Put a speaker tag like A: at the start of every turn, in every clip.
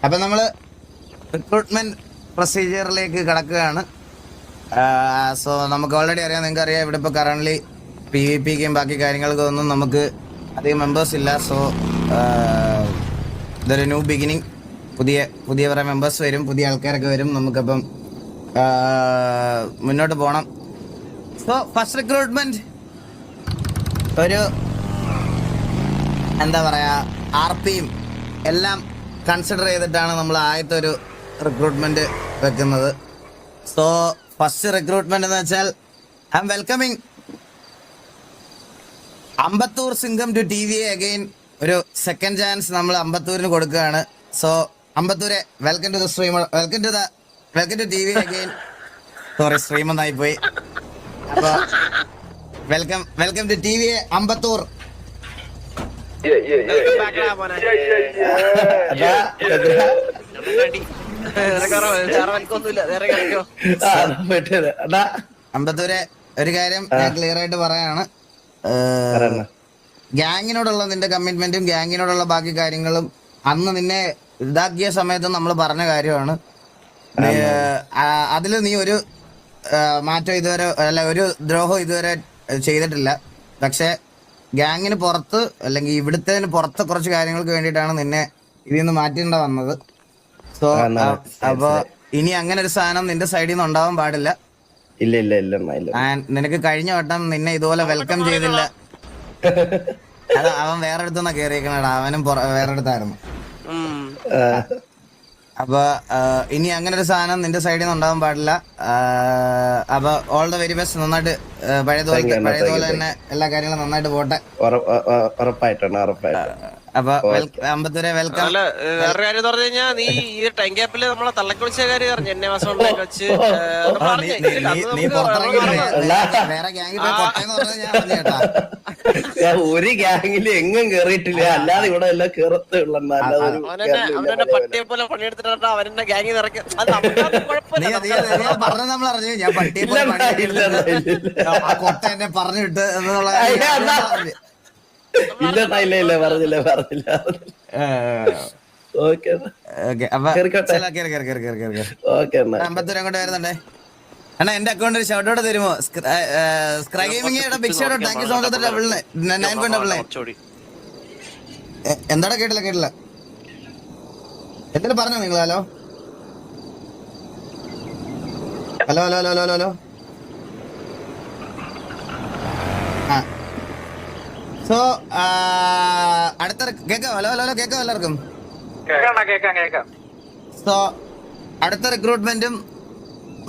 A: അപ്പം നമ്മൾ റിക്രൂട്ട്മെന്റ് പ്രൊസീജിയറിലേക്ക് കടക്കുകയാണ്. സോ നമുക്ക് ഓൾറെഡി അറിയാം, നിങ്ങൾക്ക് അറിയാം, ഇവിടെ ഇപ്പോൾ കറണ്ട്ലി PvPക്കും ബാക്കി കാര്യങ്ങൾക്കും ഒന്നും നമുക്ക് അധികം മെമ്പേഴ്സ് ഇല്ല. സോ ഇതൊരു ന്യൂ ബിഗിനിങ്. പുതിയ കുറേ മെമ്പേഴ്സ് വരും, പുതിയ ആൾക്കാരൊക്കെ വരും. നമുക്കപ്പം മുന്നോട്ട് പോകണം. സോ ഫസ്റ്റ് റിക്രൂട്ട്മെന്റ് ഒരു എന്താ പറയുക, RPയും എല്ലാം കൺസിഡർ ചെയ്തിട്ടാണ് നമ്മൾ ആദ്യത്തെ ഒരു റിക്രൂട്ട്മെന്റ് വെക്കുന്നത്. സോ ഫസ്റ്റ് റിക്രൂട്ട്മെന്റ് എന്ന് വെച്ചാൽ I am welcoming Ambattur Singam to TVA again. ഒരു സെക്കൻഡ് ചാൻസ് നമ്മൾ അമ്പത്തൂരിന് കൊടുക്കുകയാണ്. സോ അമ്പത്തൂരെ welcome to the stream, welcome to TVA again. Sorry, stream ഒന്നായി പോയി. അപ്പൊ വെൽക്കം ടു TVA അമ്പത്തൂർ. അമ്പത്തൂരെ ഒരു കാര്യം ഞാൻ ക്ലിയർ ആയിട്ട് പറയാണ്. ഗ്യാങ്ങിനോടുള്ള നിന്റെ കമ്മിറ്റ്മെന്റും ഗ്യാങ്ങിനോടുള്ള ബാക്കി കാര്യങ്ങളും അന്ന് നിന്നെ ഇതാക്കിയ സമയത്ത് നമ്മൾ പറഞ്ഞ കാര്യമാണ്. അതിൽ നീ ഒരു മാറ്റം ഇതുവരെ, അല്ല ഒരു ദ്രോഹം ഇതുവരെ ചെയ്തിട്ടില്ല. പക്ഷെ ഗ്യാങ്ങിന് പുറത്ത് അല്ലെങ്കിൽ ഇവിടുത്തേന് പുറത്ത് കുറച്ച് കാര്യങ്ങൾക്ക് വേണ്ടിയിട്ടാണ് നിന്നെ ഇതിൽ നിന്ന് മാറ്റേണ്ട വന്നത്. സോ അപ്പൊ ഇനി അങ്ങനെ ഒരു സാധനം നിന്റെ സൈഡിൽ നിന്ന് ഉണ്ടാവാൻ പാടില്ല. നിനക്ക് കഴിഞ്ഞ വട്ടം നിന്നെ ഇതുപോലെ വെൽക്കം ചെയ്തില്ല. അത് അവൻ വേറെ അടുത്തുനിന്നാ കേറിയേക്കണടാ, അവനും വേറെ അടുത്തായിരുന്നു. അപ്പൊ ഇനി അങ്ങനെ ഒരു സാധനം നിന്റെ സൈഡിൽ നിന്ന് ഉണ്ടാവാൻ പാടില്ല. അപ്പൊ ഓൾ ദ വെരി ബെസ്റ്റ്. നന്നായിട്ട് പഴയതുപോലെ തന്നെ എല്ലാ കാര്യങ്ങളും നന്നായിട്ട് പോട്ടെ. അപ്പൊ അമ്പത്തൂരെ വെൽക്കം.
B: വേറെ കാര്യം പറഞ്ഞു കഴിഞ്ഞാൽ നീ ഈ ടൈം ഗ്യാപ്പില് നമ്മളെ തള്ളക്കുളിച്ച കാര്യം പറഞ്ഞു. എന്നെ മാസം വെച്ച്
A: നീ പുറത്തിറങ്ങി വേറെ ഗ്യാങ്ങിൽ പോയി കൊട്ടേന്ന് പറഞ്ഞത് ഞാൻ പറഞ്ഞു കേട്ടാ.
C: ഒരു ഗ്യാങ്ങില് എങ്ങും കേറിയിട്ടില്ല, അല്ലാതെ ഇവിടെ എല്ലാം കേറത്തുള്ള
B: അവനെ പട്ടിയെ പോലെ പണിയെടുത്തിട്ടാ അവനെ ഗ്യാങ്ങിൽ നിറയ്ക്കും.
A: പറഞ്ഞ നമ്മൾ അറിഞ്ഞു, ഞാൻ പട്ടിയെ പോലെ കൊട്ട എന്നെ പറഞ്ഞു വിട്ട് എന്നുള്ള അമ്പത്തൂർ അങ്ങോട്ട് വരുന്നുണ്ടേ. അണ്ണാ എന്റെ അക്കൗണ്ട് ഒരു ഷൗട്ട് ഔട്ട് തരുമോ? എന്താടാ കേട്ടില്ല എന്തെങ്കിലും പറഞ്ഞോ നിങ്ങൾ? ഹലോ. ആ സോ അടുത്ത കേൾക്കാം. ഹലോ കേൾക്കാം എല്ലാവർക്കും? സോ അടുത്ത റിക്രൂട്ട്മെന്റും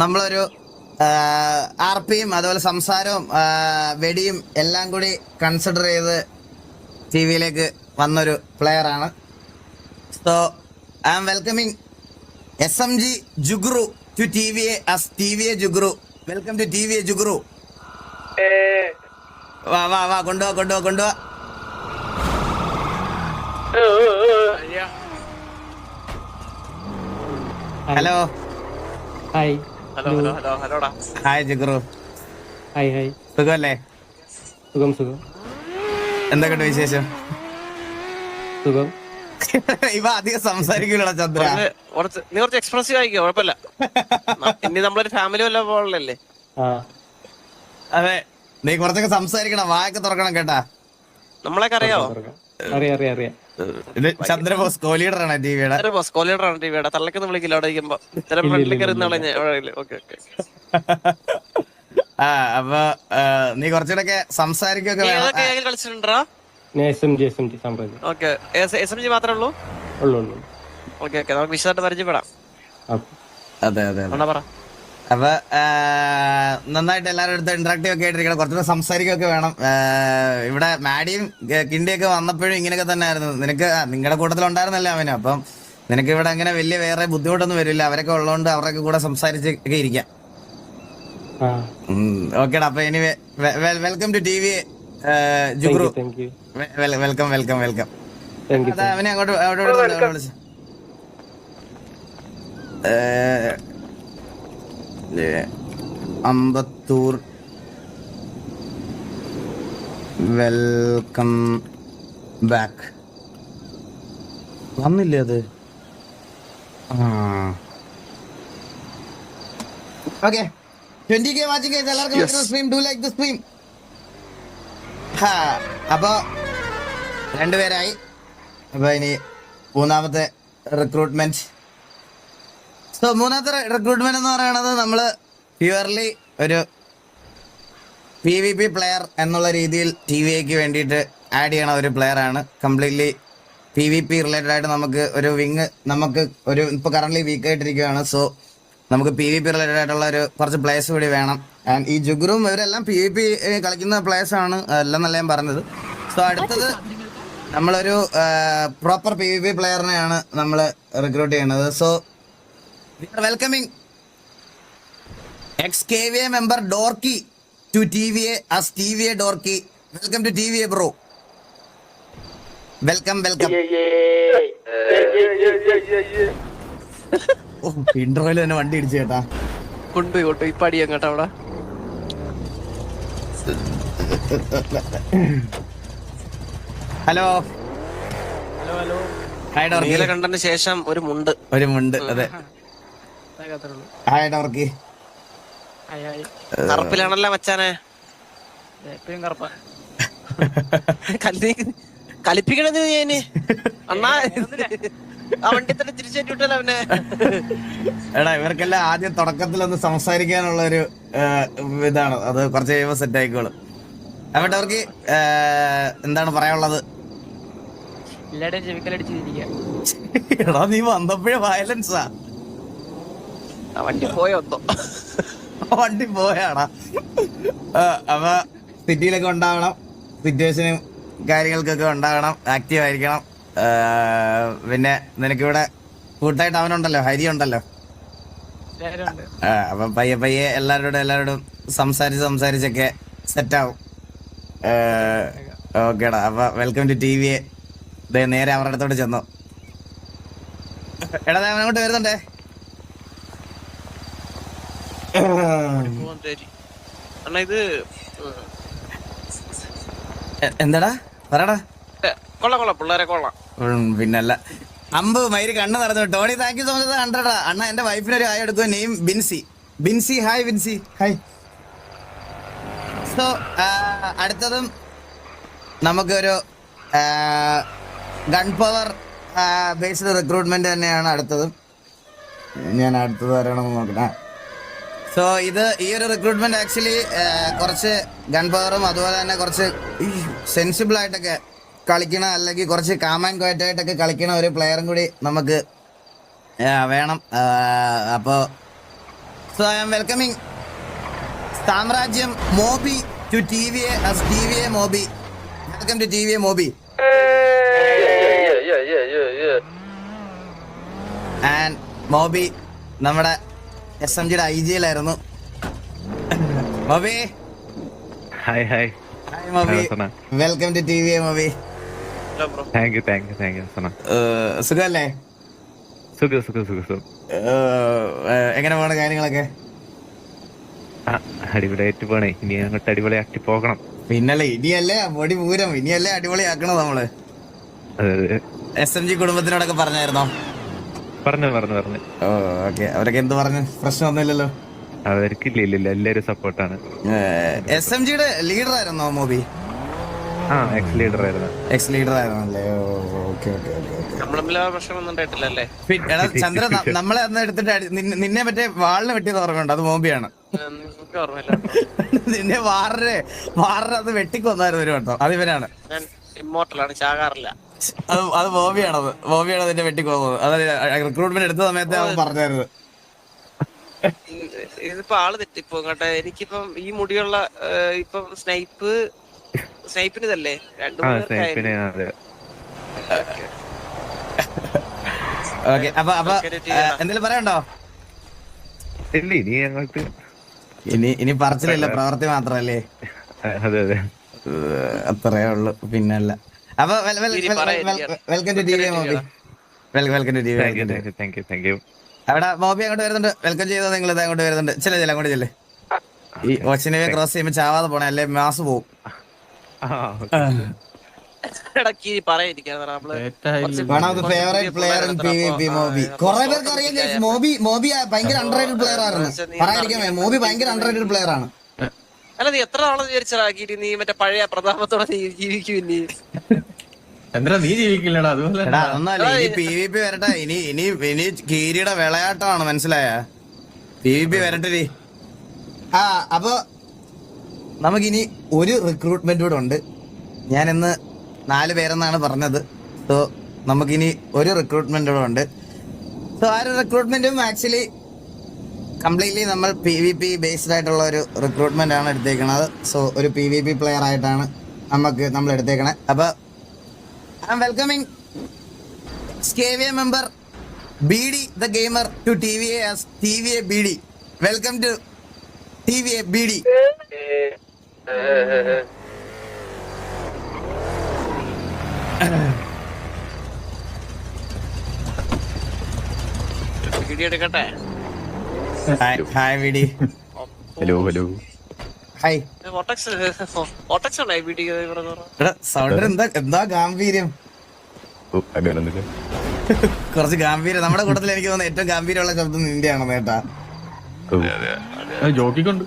A: നമ്മളൊരു RPയും അതുപോലെ സംസാരവും വെടിയും എല്ലാം കൂടി കൺസിഡർ ചെയ്ത് TVയിലേക്ക് വന്നൊരു പ്ലെയർ ആണ്. So I am welcoming SMG Jugru to TVA Jugru. Welcome to TVA Jugru. വാ കൊണ്ടുവാ. Hello hi Jugru. സുഖമല്ലേ?
D: സുഖം.
A: എന്തൊക്കെയുണ്ട് വിശേഷം?
D: സുഖം.
A: ഇവ അധികം സംസാരിക്കില്ല ചന്ദ്ര,
B: നീ കുറച്ച് എക്സ്പ്രസീവ് ആയിക്കോ, കുഴപ്പമില്ല. ഇനി നമ്മളൊരു ഫാമിലി വല്ല പോലല്ലേ?
A: അതെ, നീ കുറച്ചൊക്കെ സംസാരിക്കണം, വായൊക്കെ തുറക്കണം കേട്ടാ.
B: നമ്മളൊക്കെ അറിയാവോ?
D: അറിയാം.
A: ഇത് ചന്ദ്രബോസ് കോലീഡറാണ്
B: ടിവിയുടെ തള്ളക്കൊന്നും വിളിക്കില്ല അവിടെ ഇരിക്കുമ്പോ. ഇത്തരം ഫ്രണ്ടിലേക്ക്
A: അപ്പൊ നീ കുറച്ചുകൂടെ സംസാരിക്കൊക്കെ
B: കളിച്ചിട്ടുണ്ടോ? SMG മാത്രമേ ഉള്ളൂ? ഓക്കെ നമുക്ക് വിശദമായിട്ട് പരിചയപ്പെടാം.
A: അതെ പറ. അപ്പൊ നന്നായിട്ട് എല്ലാവരുടെ അടുത്ത് ഇന്ററാക്റ്റീവ് ഒക്കെ ആയിട്ടിരിക്കണം, കുറച്ചുകൂടെ സംസാരിക്കുകയൊക്കെ വേണം. ഇവിടെ മാഡിയും കിണ്ടിയൊക്കെ വന്നപ്പോഴും ഇങ്ങനെയൊക്കെ തന്നെ ആയിരുന്നു. നിനക്ക് നിങ്ങളുടെ കൂട്ടത്തിലുണ്ടായിരുന്നല്ലേ അവന്, അപ്പം നിനക്ക് ഇവിടെ അങ്ങനെ വലിയ വേറെ ബുദ്ധിമുട്ടൊന്നും വരില്ല. അവരൊക്കെ ഉള്ളതുകൊണ്ട് അവരൊക്കെ കൂടെ സംസാരിച്ചൊക്കെ ഇരിക്കാം. ഓക്കേടാ. അപ്പൊ ഇനി welcome to TVA Jugru. Welcome. അവനെ അങ്ങോട്ട് വിളിച്ചു. Ambattur welcome back. വന്നില്ലേ അത്? ഓക്കെ 20K വാച്ചിങ് എല്ലാവർക്കും stream do like the stream. അപ്പൊ രണ്ടുപേരായി. അപ്പൊ ഇനി മൂന്നാമത്തെ റിക്രൂട്ട്മെന്റ്. സോ മൂന്നാമത്തെ റിക്രൂട്ട്മെന്റ് എന്ന് പറയുന്നത് നമ്മള് പ്യുവർലി ഒരു PvP പ്ലെയർ എന്നുള്ള രീതിയിൽ TVAക്ക് വേണ്ടിയിട്ട് ആഡ് ചെയ്യണ ഒരു പ്ലെയർ ആണ്. കംപ്ലീറ്റ്ലി PvP റിലേറ്റഡ് ആയിട്ട് നമുക്ക് ഒരു വിങ് നമുക്ക് ഒരു ഇപ്പോൾ കറന്റ് വീക്ക് ആയിട്ടിരിക്കുകയാണ്. സോ നമുക്ക് PvP റിലേറ്റഡ് ആയിട്ടുള്ള ഒരു കുറച്ച് പ്ലേയേഴ്സ് കൂടി വേണം. ആൻഡ് ഈ ജുഗ്രും ഇവരെല്ലാം PvP കളിക്കുന്ന പ്ലേയേഴ്സ് ആണ് എല്ലാം നല്ല ഞാൻ പറഞ്ഞത്. സോ അടുത്തത് നമ്മളൊരു പ്രോപ്പർ PvP പ്ലെയറിനെയാണ് നമ്മൾ റിക്രൂട്ട് ചെയ്യുന്നത്. So welcoming ex-KVA member Dorky to TVA as TVA Dorky. Welcome to TVA bro. Welcome. ഇൻട്രോയിൽ തന്നെ വണ്ടി ഇടിച്ചു കേട്ടാ.
B: കൊണ്ടുപോയി ഇപ്പൊ അടിയാ കേട്ടോ അവിടെ.
A: ഹലോ ഹായ് ഡോർക്കി.
B: നീല കണ്ടതിന് ശേഷം ഒരു മുണ്ട്.
A: അതെ. ഹായ് ഡോർക്കി.
B: കറുപ്പിലാണല്ലോ മച്ചാനെ. കലിപ്പിക്കണത് ഞാന് അണ്ണാ. ആ വണ്ടി തന്നെ തിരിച്ചേറ്റി വിട്ടല്ലോ അവനെ.
A: എടാ ഇവർക്കെല്ലാം ആദ്യം തുടക്കത്തിലൊന്ന് സംസാരിക്കാനുള്ള ഒരു ഇതാണ്. അത് കുറച്ച് കഴിയുമ്പോ സെറ്റ് ആയിക്കോളും. അപ്പൊ ഡോർക്കി എന്താണ് പറയാനുള്ളത്? എടാ നീ വന്നപ്പോഴേ വയലൻസാ.
B: വണ്ടി പോയോ?
A: വണ്ടി പോയാടാ. അപ്പൊ സിറ്റിയിലൊക്കെ ഉണ്ടാവണം, സിറ്റുവേഷനും കാര്യങ്ങൾക്കൊക്കെ ഉണ്ടാകണം, ആക്റ്റീവ് ആയിരിക്കണം. പിന്നെ നിനക്കിവിടെ കൂട്ടായിട്ട് അവനുണ്ടല്ലോ, ഹരി ഉണ്ടല്ലോ. അപ്പൊ പയ്യെ എല്ലാവരോടും സംസാരിച്ചൊക്കെ സെറ്റാവും. ഓക്കേടാ. അപ്പൊ വെൽക്കം ടു TVA. നേരെ അവരുടെ അടുത്തോട്ട് ചെന്നു. എടാ ഞാൻ അങ്ങോട്ട് വരുന്നുണ്ടേ.
B: ഇത്
A: എന്താടാ പറയടാ.
B: കൊള്ളാം പിള്ളേരെ കൊള്ളാം.
A: പിന്നല്ല അമ്പ് മയിര് കണ്ണ് നടന്നു. Tony thank you so much 100. അണ്ണ എന്റെ വൈഫിന് ഒരു ഹായ് എടുത്തു. Name Binsy. Hi Binsy. Hi. So അടുത്തതും നമുക്കൊരു ഗൺ പവർ ബേസ്ഡ് റിക്രൂട്ട്മെന്റ് തന്നെയാണ് അടുത്തതും. ഞാൻ അടുത്തത് വരണമെന്ന് നോക്കട്ടെ. സോ ഈ ഒരു റിക്രൂട്ട്മെന്റ് ആക്ച്വലി കുറച്ച് ഗൺ പവറും അതുപോലെ തന്നെ കുറച്ച് സെൻസിബിൾ ആയിട്ടൊക്കെ കളിക്കണ, അല്ലെങ്കിൽ കുറച്ച് കാം ആൻഡ് ക്വയറ്റ് ആയിട്ടൊക്കെ കളിക്കണ ഒരു പ്ലെയറും കൂടി നമുക്ക് വേണം. അപ്പോൾ സോ ഐ ആം വെൽക്കമിങ് സാമ്രാജ്യം Mobi to TVA as TVA Moby. Welcome to TVA Mobi. And Mobi നമ്മുടെ SMGയുടെ IGയിലായിരുന്നു. Mobi
E: hi hi
A: Mobi. Welcome to TVA Mobi.
E: Thank you Sana.
A: സുഖല്ലേ?
E: സുഖം.
A: എങ്ങനെ പോണ കാര്യങ്ങളൊക്കെ?
E: അടിപൊളിയായിട്ട് പോണേ. ഇനി അങ്ങോട്ട് അടിപൊളിയാക്കി പോകണം.
A: പിന്നല്ലേ ഇനിയല്ലേ പൊടി പൂരം, ഇനിയല്ലേ അടിപൊളിയാക്കണം നമ്മള്. SMG കുടുംബത്തിനോടൊക്കെ പറഞ്ഞായിരുന്നോ?
E: പറഞ്ഞു.
A: ഓക്കെ. അവരൊക്കെ എന്ത് പറഞ്ഞു? പ്രശ്നമൊന്നുമില്ലല്ലോ?
E: അവർക്കില്ല, എല്ലാരും സപ്പോർട്ടാണ്.
A: SMGയുടെ ലീഡർ ആയിരുന്നോ മോബി?
E: എക്സ് ലീഡർ
A: ആയിരുന്നല്ലേ? ഓക്കെ.
B: പ്രശ്നമൊന്നും
A: ചന്ദ്ര നമ്മളെ അന്ന് എടുത്തിട്ട് നിന്നെ മറ്റേ വാളിന് വെട്ടിയത് ഓർമ്മയുണ്ട്? അത് മോബിയാണ്. നിന്നെ വാറരെ അത് വെട്ടിക്കൊന്നായിരുന്നു ഒരു വട്ടം. അത് ഇവനാണ്.
B: ഇമ്മോർട്ടലാണ്, ചാകാറില്ല.
A: അത് ബോബിയാണ് നിന്റെ വെട്ടിക്കൊന്നത്. അതായത് റിക്രൂട്ട്മെന്റ് എടുത്ത സമയത്ത് അവൻ പറഞ്ഞായിരുന്നു.
B: ഇതിപ്പോ ആള് തെറ്റിപ്പോ കേട്ടെ. എനിക്കിപ്പം ഈ മുടിയുള്ള ഇപ്പം സ്നൈപ്പിന് ഇതല്ലേ എന്തെങ്കിലും പറയണ്ടോ? ഇനി പറച്ചിലല്ല, പ്രവൃത്തി മാത്രല്ലേ?
E: അതെ
A: അത്രേ ഉള്ളു, പിന്നല്ല. അപ്പൊ welcome to TVA Moby. Welcome to TVA.
E: Thank you.
A: അവിടെ മോബി അങ്ങോട്ട് വരുന്നുണ്ട്. വെൽക്കം ചെയ്തോ നിങ്ങൾ? ഇത് അങ്ങോട്ട് വരുന്നുണ്ട്. അങ്ങോട്ട് ചെല്ലേ. ഈ ഓച്ചിനെ ക്രോസ് ചെയ്യുമ്പോ ചാവാതെ പോണേ, അല്ലേ മാസ് പോവും.
B: ഇടയ്ക്ക് പറയാതിരിക്കാൻ നമ്മള്
A: one of the favourite player in PvP Moby. കുറെ പേർക്ക് അറിയാം guys, മോബി ഭയങ്കര അണ്ടർറേറ്റഡ് പ്ലെയർ ആണ്. പറയാതിരിക്കാൻ മോബി ഭയങ്കര അണ്ടർറേറ്റഡ് പ്ലെയർ ആണ്.
B: അല്ല നീ എത്ര നാളെ വിചാരിച്ചാക്കി നീ മറ്റേ പഴയ പ്രതാപത്തോടെ നീ ജീവിക്കും ഇനി?
F: ചന്ദ്ര നീ ജീവിക്കില്ലടാ അതുപോലെ
A: എടാ അതൊന്നല്ല, ഇനി PvP വരട്ടെ. ഇനി കീരിയുടെ വിളയാട്ടമാണ്, മനസ്സിലായ? PvP വരട്ടെ. ആ അപ്പൊ നമുക്കിനി ഒരു റിക്രൂട്ട്മെന്റ് കൂടെ ഉണ്ട്. ഞാൻ ഇന്ന് 4 പേരെന്നാണ് പറഞ്ഞത്. സോ നമുക്കിനി ഒരു റിക്രൂട്ട്മെന്റ് കൂടെ ഉണ്ട്. സോ ആ ഒരു റിക്രൂട്ട്മെന്റും ആക്ച്വലി കംപ്ലീറ്റ്ലി നമ്മൾ PvP ബേസ്ഡ് ആയിട്ടുള്ള ഒരു റിക്രൂട്ട്മെന്റ് ആണ് എടുത്തേക്കണത്. സോ ഒരു PvP പ്ലെയർ ആയിട്ടാണ് നമ്മൾ എടുത്തേക്കണേ. അപ്പൊ I am welcoming SKVA member BD the gamer to TVA as TVA BD. Welcome to TVA BD.
B: Video എടുക്കട്ടെ.
A: Hi BD.
E: Hello hello.
A: Hi.
B: ഓട്ടക്സ് ഉണ്ടോ ഈ വീഡിയോ?
A: എടാ സൗണ്ട് എന്താ ഗാംഭീര്യം.
E: അങ്ങനൊന്നുമില്ല.
A: കുറച്ച് ഗാംഭീര്യം നമ്മുടെ കൂട്ടത്തിൽ എനിക്ക് തോന്നുന്നു ഏറ്റവും ഗാംഭീര്യമുള്ള ശബ്ദം നിന്റെയാണെന്ന് കേട്ടാ.
F: ജോക്കിക്കൊണ്ട്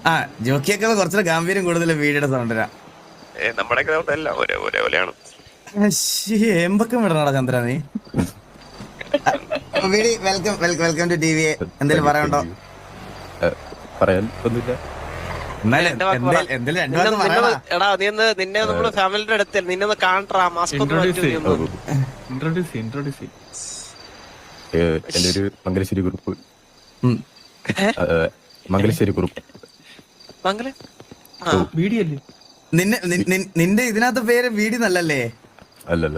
A: ആ ജോക്കിയൊക്കെ കുറച്ചുകൂടെ ഗാംഭീര്യം കൂടുതൽ വീഡിയോയുടെ സൗണ്ടിനാ.
B: നമ്മുടെ ഒരേപോലെയാണ്.
A: എമ്പക്കം വിടണടാ ചന്ദ്ര നീ. Welcome to TVA. എന്തെങ്കിലും പറയാനുണ്ടോ?
E: പറയാൻ ഒന്നുമില്ല.
A: എന്തെങ്കിലും രണ്ടു വാക്ക് പറയടാ.
B: എടാ നീ നിന്നെ നമ്മള് ഫാമിലിയുടെ അടുത്ത് നിന്നെ ഒന്ന് കാണട്ടാ. മാസ്ക്
F: ഇൻട്രോഡ്യൂസ്
E: എന്റെ ഒരു മംഗലശ്ശേരി ഗ്രൂപ്പ്.
A: ഉം.
E: മംഗലശ്ശേരി ഗ്രൂപ്പ്.
F: വീഡിയോ അല്ലേ?
A: നിന്റെ ഇതിനകത്ത് പേര് വീടി നല്ലല്ലേ?
E: അല്ലല്ല,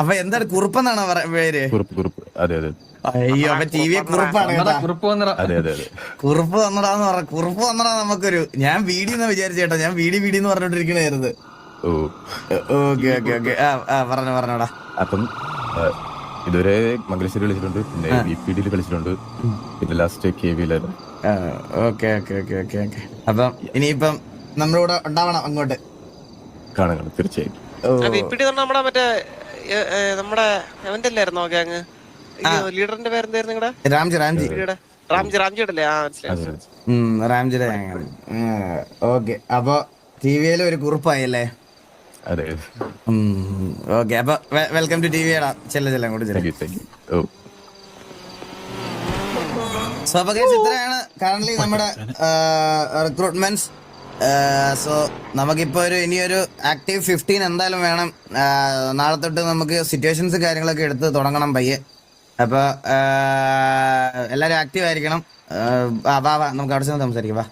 A: അപ്പൊ എന്താണ് കുറുപ്പെന്നാണോ പേര്?
E: കുറുപ്പ്. അതെ അതെ
A: അയ്യോ അപ്പൊ TVA കുറുപ്പാണ് കേട്ടാ.
F: കുറിപ്പ് വന്നടാ.
E: അതെ അതെ അതെ.
A: കുറുപ്പ് വന്നടാന്ന് പറ. കുറുപ്പ് വന്നടാ നമുക്കൊരു. ഞാൻ വീടി എന്ന് വിചാരിച്ചു കേട്ടോ. ഞാൻ വീടി എന്ന് പറഞ്ഞോണ്ടിരിക്കണായിരുന്നു.
E: ഓ
A: ഓക്കെ പറഞ്ഞോടാ.
E: അപ്പം ഇതുവരെ മംഗലശ്ശേരി കളിച്ചിട്ടുണ്ട്, പിന്നെ VPD കളിച്ചിട്ടുണ്ട്, പിന്നെ ലാസ്റ്റ് KV-ലായിരുന്നു.
A: ഓക്കെ. അപ്പം ഇനിയിപ്പം നമ്മുടെ കൂടെ ഉണ്ടാവണം അങ്ങോട്ട്.
E: കാണാൻ തീർച്ചയായും.
B: നമ്മുടെ മറ്റേ നമ്മുടെ എവന്റെ അല്ലായിരുന്നോ ഗ്യാങ്? ലീഡറിന്റെ പേരെന്തായിരുന്നു നിങ്ങളുടെ? റാംജിയുടെ.
A: റാംജിയുടെ. ഓക്കെ അപ്പൊ TVയിൽ ഒരു കുറിപ്പായല്ലേ?
E: അതെ.
A: ഓക്കെ അപ്പൊ വെൽക്കം ടു TVA. ചെല്ല അങ്ങോട്ട് ചെല്ലാം. സോ അപ്പൊ ഇത്രയാണ് കറന്റ്ലി നമ്മുടെ റിക്രൂട്ട്മെന്റ്സ്. സോ നമുക്കിപ്പോ ഇനിയൊരു ആക്റ്റീവ് 15 എന്തായാലും വേണം. നാളെ തൊട്ട് നമുക്ക് സിറ്റുവേഷൻസ് കാര്യങ്ങളൊക്കെ എടുത്ത് തുടങ്ങണം പയ്യെ. അപ്പൊ എല്ലാരും ആക്റ്റീവ് ആയിരിക്കണം. വാ നമുക്ക് അവിടെ ചെന്ന് സംസാരിക്കാം. വാ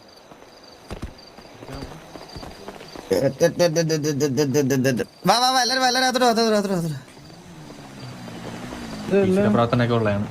A: എല്ലാരും
F: പ്രാർത്ഥനയൊക്കെ ഉള്ളതാണ്.